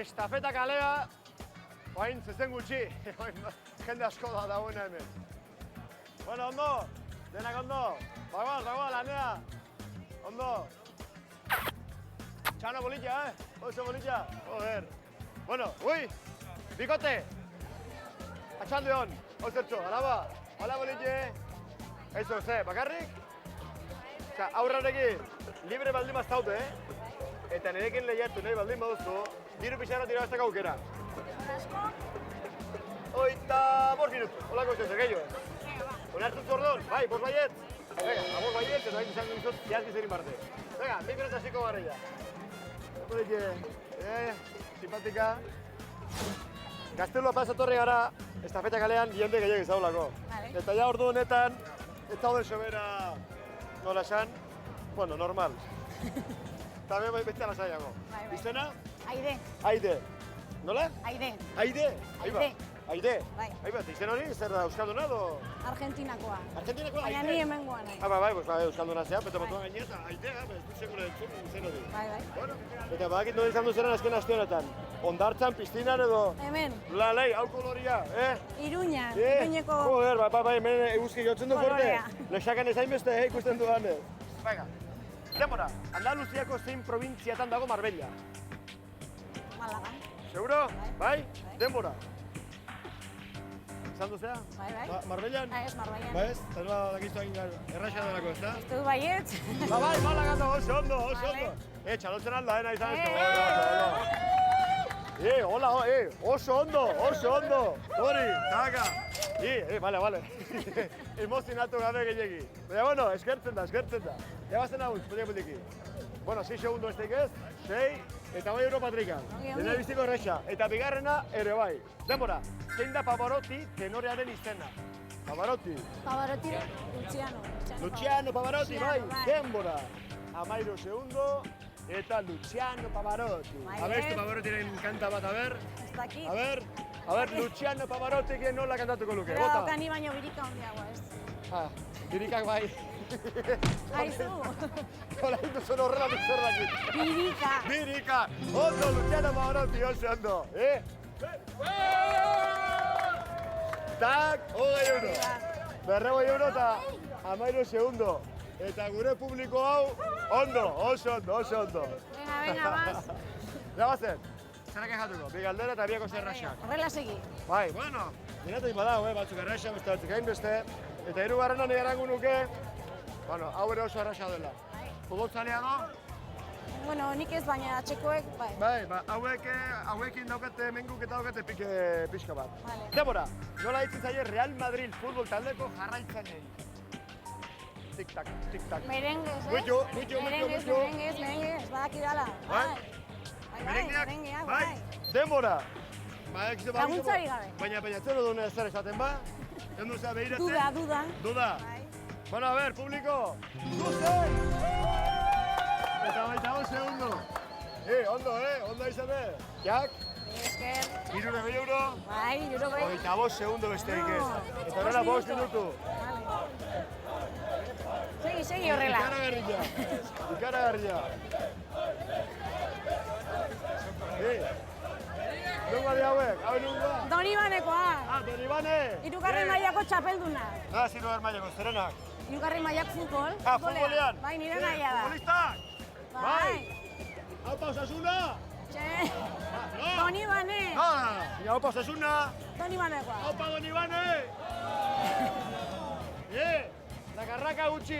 estafeta kalea, oain zezen gutxi, jende asko da dagoena hemen. Bueno, ondo, denak ondo, bagoa, lanea, ondo. Txano bolitxa, oso bolitxa, joder. Bueno, ui, bikote, atxalde hon, ozertxo, alaba, hola bolitxe. Eso, ze, bakarrik? Osa, aurrarekin, libre baldin baztaute, eta nirekin lehiatu nahi baldin baduzu, diru pixara tira bastak aukera. Oita, 5 minutu, holako zen, gehiago. Onartuz ordon, bai, bost baiet. Venga, bost baiet, eta hain izango dizut, jazki zerin parte. Venga, 2 minutu hasiko garrila. Eto dike, simpatika. Gaztelua pasatorri gara, estafeta kalean, jende gehiago izagulako. Eta ja ordu honetan, ez zauden sobera, nola esan, bueno, normal. Eta beste lasaiago. Izena? Aide. Aide. Nola? Aide. Aide? Aide. Aide? Bai. Aiba, izen hori, zer da, euskalduna edo? Argentinakoa. Argentinakoa, baina Aide? ni hemengoa nahi. Bai, euskalduna zea, bete batuan gainera, eta Aidea, ez dut segure entzun, izen hori. Bai. Bueno, eta badakit nire izan duzeran azken aste honetan. Ondartzan, piztinan edo? Hemen. Lalei, hau koloria, Iruñan, Iruñeko... Joder, bai, hemen eguzki jotzen du fuerte. Kolorea. Lexakan ezain beste, ikusten dudanez. Venga, denbora, Andaluziako zein probintziatan dago Marbella? Malaga. Seguro? Bai? Denbora. Izan duzea? Bai. Marbellan? Ez, Marbellan. Ba ez? Eta nola dakizu hain erraxa delako, ez da? Ez du baiet. Bai, Malagan dago, oso ondo. Txalotzen alda, nahi izan ez. Hola, oso ondo. Hori, taka. Vale. Emozionatu gabe gehiagi. Baina, bueno, eskertzen da. Ebazen hau, putiki. Bueno, 6 segundo estek ez, 6, eta bai euro patrikan. Dena biziko erresa. Eta bigarrena ere bai. Denbora, zein da Pavarotti tenorearen izena? Pavarotti. Pavarotti, Luciano Pavarotti, bai, denbora. 13 segundo, eta Luciano Pavarotti. Abestu Pavarottiren kanta bat, Ez dakit. A ver, Luciano Pavarotti nola kantatuko luke, Pero bota. kani baino birika hondiagoa, ez. Birikak bai. Aizu. Hola, induzun horrela duzerrakit. Birika. Ondo, Luciano Pavarotti, oso ondo. Tak, 21. Berrego euro eta 13 segundo. Eta gure publiko hau, ondo, oso ondo. Venga, vas. Jabazen, zerak ejatuko, bi galdera eta biako zerraxak. Horrela segi. Bai, bueno, dinatik badau, batzuk erraxa, beste batzuk hainbeste. Eta hirugarrena nire erango nuke, bueno, hau ere oso erraxa dela. Futbolzalea da? Bueno, nik ez baina txekoek, bai. Bai, hauekin daukate menguk eta daukate pixka bat. Vale. Debora, nola ditzen zaie Real Madrid futbol taldeko jarraitzailei? Tik-tak. Merengues, Mucho. Merengues, badaki dala. Bai? Merengueak, bai. Denbora. Laguntzari gabe. Baina zer dune zer esaten ba? Endu zea behiratzen? Duda. Bai. Bueno, a ver, publiko. Zuzen! Eta baita 1 segundo. Ondo izate. Jak? Esker. 3 euro. Bai, euro bai. 25 segundo besterik ez. Eta horrela 5 minutu. Segi horrela. Ikaragarria. Nunga di hauek, hau nunga? Donibanekoa. Donibane! 3. mailako txapelduna. 3. mailako, zerenak? 3. mailak futbol. Futbolean? Bai, nire naia da. Futbolistak? Bai. Aupa Osasuna? Txe. Donibane. Aupa Osasuna? Donibanekoa. Aupa Donibane! Nakarraka gutxi,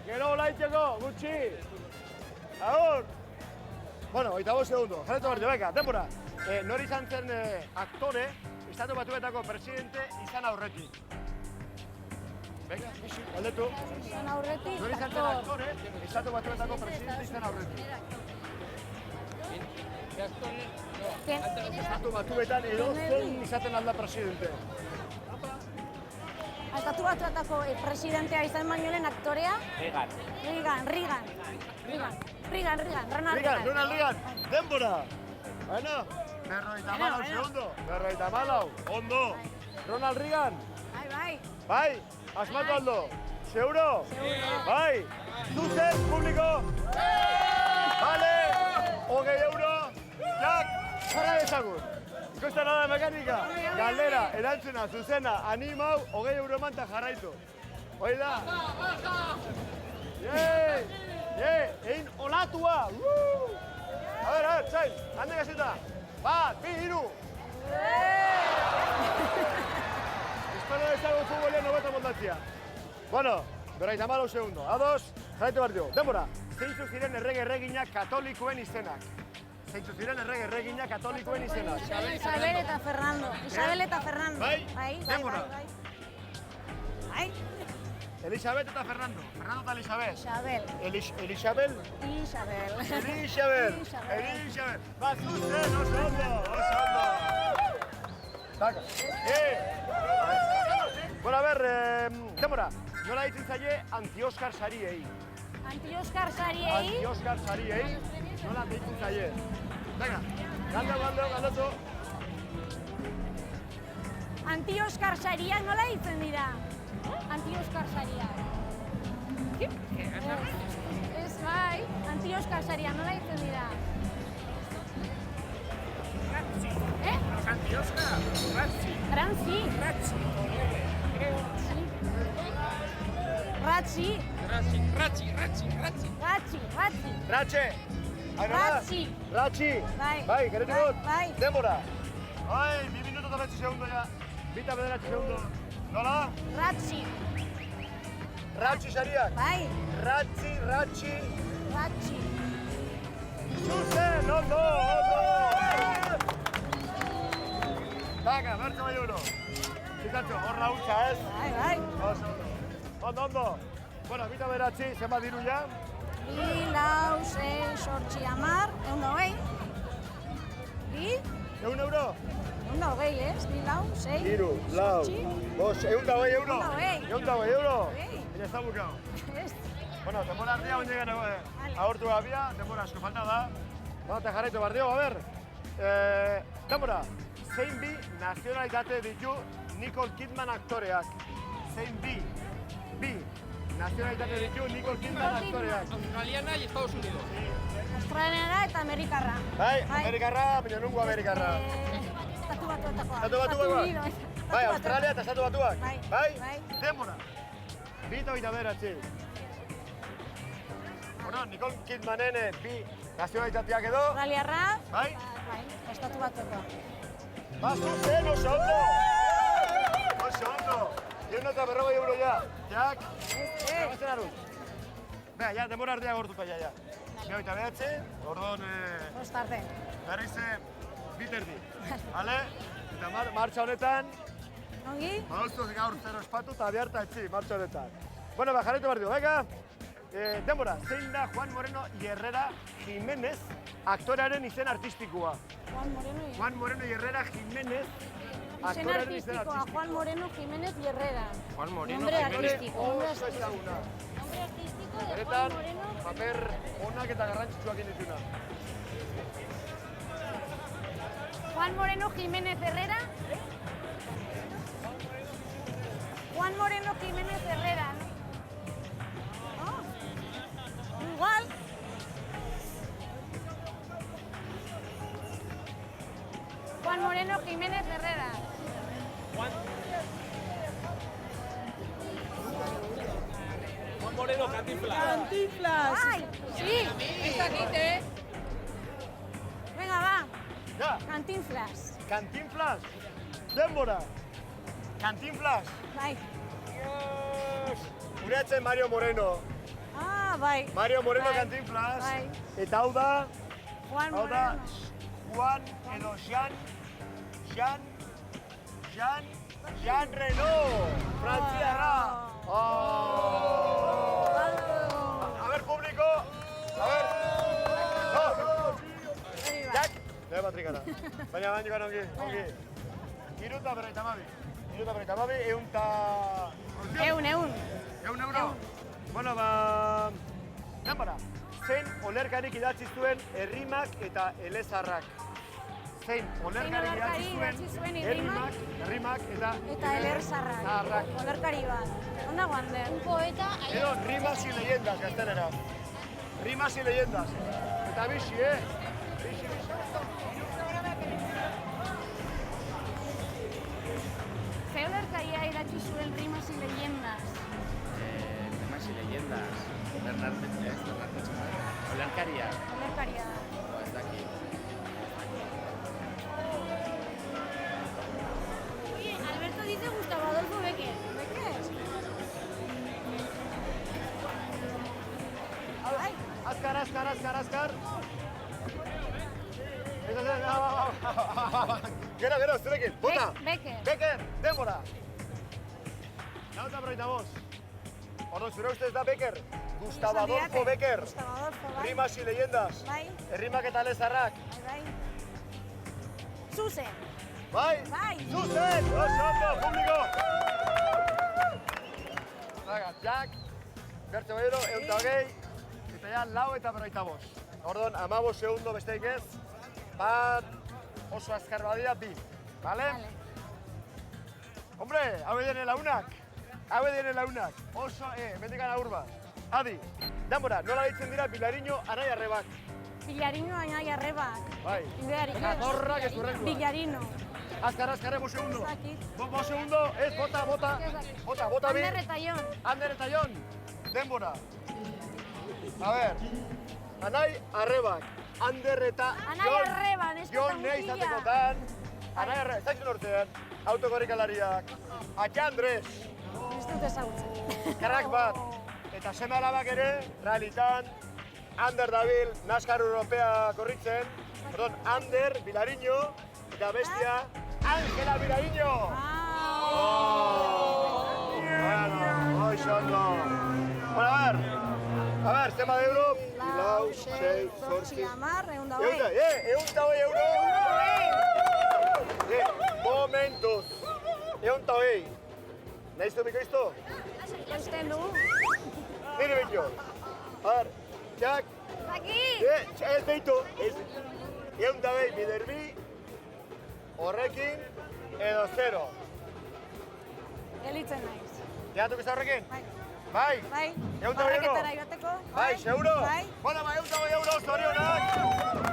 Gero olaiteko, gutxi. Agur! Bueno, 25 segundo. Jarretu barrio, beka, denbora. Nori izan zen aktore, Estatu Batuetako presidente izan aurretik. Venga, bixi, galdetu. Izan aurretik, Nori izan zen aktore, Estatu Batuetako presidente izan aurretik. Estatu Batuetan edo zen izaten alda presidente. Estatu Batuetako presidentea izan baino lehen aktorea? Reagan, Ronald Reagan, denbora! Bueno, 54 segundo. 54, ondo. Ronald Reagan. Bai, asmatu aldo. Seguro? Bai. Zuzen, publiko. Vale, 20 euro. Jak. Ikusten nada mekanika. Galdera, erantzuna, zuzena, animau, 20 euro eman eta jarraitu. Hoi da? Egin olatua! A ver, txain, handen gasita. Bat, bi, hiru. Espero dezagun futbolean hobeto montatzia. Bueno, 54 segundo. Ados, jarraitu behar dugu. Denbora, zeintzuk ziren errege-erreginak katolikoen izenak. Zeintzuk ziren errege-erreginak katolikoen izenak. Isabel eta Fernando. Isabel eta Fernando. Bai, denbora. Bai. Elisabet eta Fernando. Fernando eta Elisabet. Isabel. Elisabel? Isabel. Elisabel. Ba, zuzen, oso ondo. Taka. Bueno, a ver, denbora. Nola ditzen zaie Anti-Oskar sariei? Anti-Oskar sariei? Anti-Oskar sariei. Nola ditzen zaie? Venga, galdatu. Anti-Oskar sariak nola ditzen dira? Anti-Oskar sariak. Ez bai, Anti-Oskar sariak nola ditzen dira? Anti-Oskar, Ratzi. Ratzi. Ratxe! Ratxi! Bai, geretu dut? Bai. Denbora! Ai, 2 minuto eta 20 segundo ja. 2 eta 9 segundo. Nola? Ratzi. Ratxi sariak? Bai. Ratxi. Zuzen, ondo! Taka, bertzo bai euro. Zitatxo, hor lautza ez? Bai. Ondo. Bueno, 2 eta 9, zenbat diru ja? 2, 4, 6, 8, 10, 120. Bi? 1 euro? 120, ez? 2, 4, 6, Hiru, lau, 8. 120 euro? 120 euro? Bai. Baina ez da bukau. Ez. Bueno, denbora ardia oin egan agortu gabia, denbora asko falta da. Bueno, eta jarraitu behar dugu, a ber. Denbora, zein bi nazionalitate ditu Nicole Kidman aktoreak? Zein bi nazionalitate ditu Nicole Kidman aktoreak? Australiana y Estados Unidos. Australiana eta Amerikarra. Bai, Amerikarra, baina nungo Amerikarra. Estatu Batuetakoa. Estatu Batuetakoa? Bai, Australia eta Estatu Batuak. Bai. Denbora. 2 eta 9. Bueno, Nicole Kidmanen bi nazionalitateak edo. Australiarra. Bai. Estatu Batuetakoa. Zuzen, oso ondo! Oso ondo! 140 euro ja. Jak? Gabatzen aruz. Bea, ja, denbora ardia gortuta ja. 2 eta 9, orduan... Ostarte. Berriz 2 terdi. Hale? Eta martxa honetan... Ongi? Badoztuz gaur 0 espatu eta biharta etzi, martxa honetan. Bueno, jarraitu behar dugu, venga! Denbora, zein da Juan Moreno y Herrera Jiménez aktorearen izen artistikoa? Juan Moreno y Herrera Jiménez izen artistikoa, Juan Moreno Jiménez y Herrera. Juan Moreno Nombre Jiménez. artístico. Oso ezaguna. Nombre artístico de Juan Beretan, Moreno. paper onak eta garrantzitsuak dituna. Juan Moreno Jiménez Herrera. Juan Moreno Jiménez Herrera, ¿no? Igual. Juan Moreno Jiménez Herrera. Juan Moreno Cantinflas. ¡Ay! ¡Sí! Venga, va. Ja, Cantinflas. Cantinflas. Denbora. Cantinflas. Bai. Gureatzen Mario Moreno. Ah, bai. Mario Moreno Bai. Cantinflas. Bai. Eta hau da... Juan Hau da... Moreno. Juan edo Jean Reno. Frantziarra. A ver, público. A ver. Hori bai. Jak. Lehen batrikara. Baina baina ongi. 3 eta 32. Eun. 100 euro. Bueno, ba... Denbora. Zein olerkarik idatzi zuen errimak eta elezarrak? Zein olerkarik idatzi zuen errimak eta elezarrak. Olerkari bat. Onda guander. Un poeta. Edo rimas y leyendas, gaztelera. Rimas y leyendas. Eta bixi, Bixi. ikusi zuen rimas y leyendas. Rimas y leyendas. Bernard Betxeman. Olerkaria. Olerkaria. Ez dakit. Oye, Alberto dice Gustavo Adolfo Becker. ¿Becker? Ay, Azkar. Gero, zurekin, bota! Becker. Becker, denbora! Lau eta berroita bost. Orduan, zure ustez da Becker? Gustavo Adolfo Becker. Gustavo Adolfo, bai. Rimas y leyendas. Bai, Errimak eta lezarrak. bai. Zuzen. Bai? Bai. Zuzen! Oso ondo, publiko! Zaga, Jack, Bertze Bairo, eta hogei, eta ja, lau eta berroita bost. Orduan, 15 segundo besteik ez, bat oso azkar badia, bi. Vale? Vale. Hombre, hau edene launak. Oso, mendikan aur bat. Adi, denbora, nola ditzen dira Bilariño anai arrebak. Villarino anai arrebak. Bai. Zorrak ez urrengoa. Villarino. Azkar, 5 segundo. Ez dakit. 5 segundo, ez, bota. Ez dakit. Bota bi. Ander eta Jon. Ander eta Jon, denbora. A ver, anai arrebak. Ander eta Anai arreban, ez Jon nahi izatekotan. Anai arrebak, ez dakit nortean. Autokorrikalariak. Atxa Andres. Ez dut ezagutzen. Karrak bat. Eta seme alabak ere, realitan, Ander dabil, NASCAR Europea korritzen. Perdón, Ander, Bilariño, eta bestia, Ángela Bilariño! Bueno, oixo ondo. Bueno, a ver, zenbat euro? Lau, 6, zortzi. Hamar, ehun eta Ehun eta hogei euro! Momentuz. Ehun eta hogei. Nahiz du bikoizto? Eusten dugu. Nire bitxo. A ver, Jack. Zaki! Ez deitu. Ehun eta hogei biderbi. Horrekin edo 0. Gelitzen naiz. Teatuko ez horrekin? Bai. Bai. Bai. Ehun eta hogei euro? Barraketara joateko. Bai, seguro? Bai. Bona, bai, ehun eta hogei euro, zorionak.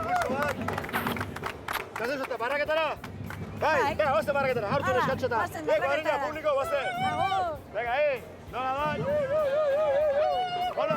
Gusto bat. Zazen zute, barraketara? Bai, Bai. venga, bazen barraketara, hartu Hala, neskatxeta. bazen barraketara. Publiko, bazen. Agur! Venga, nola da? Bueno,